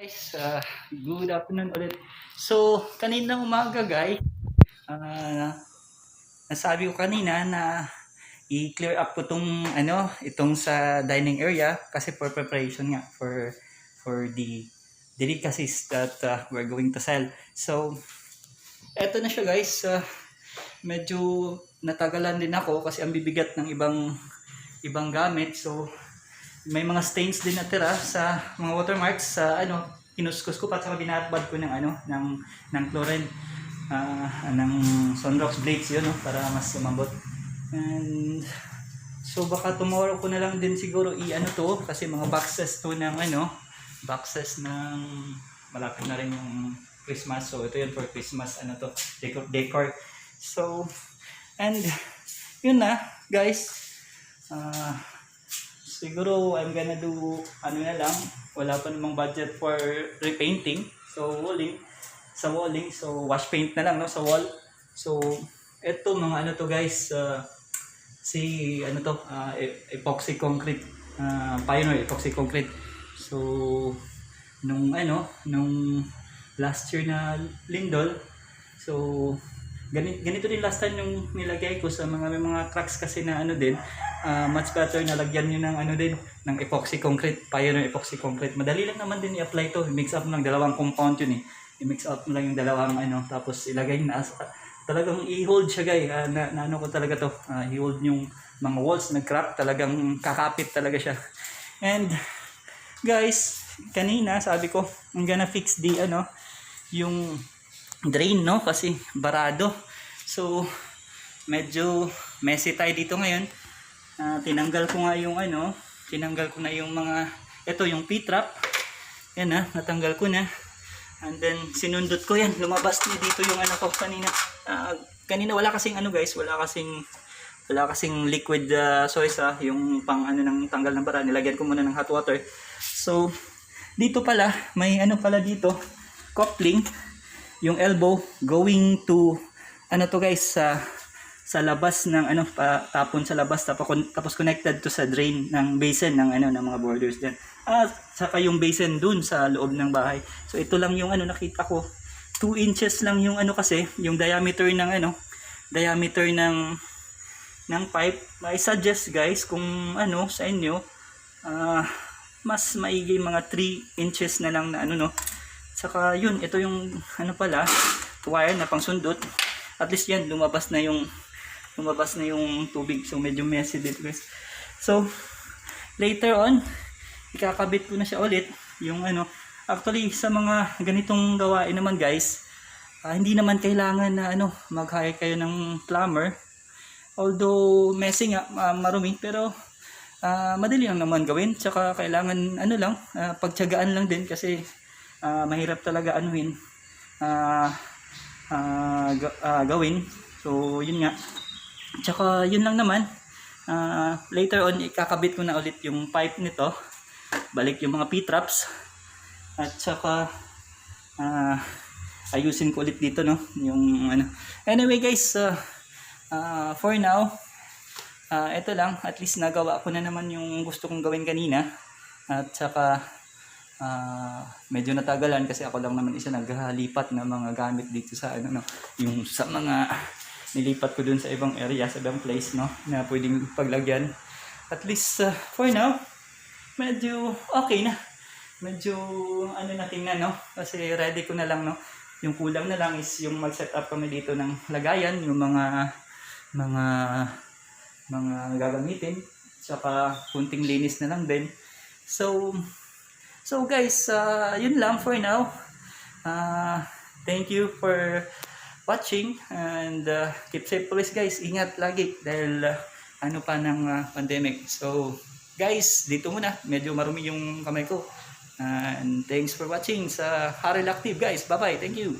Guys, good afternoon ulit. So, kanina umaga guys, nasabi ko kanina na i-clear up ko itong sa dining area kasi for preparation nga for the delicacies that we're going to sell. So, eto na siya guys. Medyo natagalan din ako kasi ang bibigat ng ibang gamit. So, may mga stains din natira sa mga watermarks sa kinuskus ko pa at binabad ko ng chlorine ng Sunrox blades yun para mas lumambot. And so baka tomorrow ko na lang din siguro to kasi mga boxes to ng boxes ng malapit na rin yung Christmas. So ito yun for Christmas decor. So and yun na guys. Siguro I'm gonna do na lang, wala pa namang budget for repainting. So walling, so wash paint na lang sa wall. So eto mga to guys, epoxy concrete, Pioneer epoxy concrete. So nung last year na lindol, so ganito din last time yung nilagay ko sa may mga cracks kasi na din, much better na lagyan nyo ng epoxy concrete, Pioneer epoxy concrete. Madali lang naman din i-apply to, i-mix up mo lang dalawang compound yun i-mix up mo lang yung dalawang tapos ilagay na talagang i-hold siya guys. Ko talaga to, i-hold yung mga walls na crack, talagang kakapit talaga siya. And guys, kanina sabi ko I'm gonna fix the yung drain kasi barado. So medyo messy tayo dito ngayon. Tinanggal ko nga yung tinanggal ko na yung mga yung P-trap. Yan natanggal ko na. And then sinundot ko yan. Lumabas na dito yung ko kanina. Kanina wala kasing guys, wala kasing liquid soy yung pang ng tanggal ng bara. Nilagyan ko muna ng hot water. So dito pala may pala dito, coupling. Yung elbow going to to guys sa labas ng tapon sa labas, tapos connected to sa drain ng basin ng ng mga borders diyan. Saka yung basin dun sa loob ng bahay. So ito lang yung nakita ko. 2 inches lang yung kasi yung diameter ng diameter ng pipe. I suggest guys kung sa inyo mas maigi mga 3 inches na lang na Saka yun, ito yung pala, wire na pangsundot. At least yan, lumabas na yung tubig. So medyo messy dito guys. So later on, ikakabit ko na siya ulit. Yung actually sa mga ganitong gawain naman guys, hindi naman kailangan na mag-hire kayo ng plumber. Although messy nga, marumi, pero madali lang naman gawin. Tsaka kailangan pagtiyagaan lang din kasi mahirap talaga gawin. So yun nga. Tsaka yun lang naman. Later on ikakabit ko na ulit yung pipe nito. Balik yung mga P-traps. At tsaka ayusin ko ulit dito yung Anyway guys, for now ito lang, at least nagawa ko na naman yung gusto kong gawin kanina. At tsaka medyo natagalan kasi ako lang naman isa naghalipat ng mga gamit dito sa yung sa mga nilipat ko dun sa ibang area, sa ibang place na pwedeng paglagyan. At least for now medyo okay na. Medyo na tingnan kasi ready ko na lang Yung kulang na lang is yung mag-set up kami dito ng lagayan, yung mga gagamitin, saka kunting linis na lang din. So guys, yun lang for now. Thank you for watching and keep safe please guys. Ingat lagi dahil pa ng pandemic. So guys, dito muna. Medyo marumi yung kamay ko. And thanks for watching sa Haril Active guys. Bye bye. Thank you.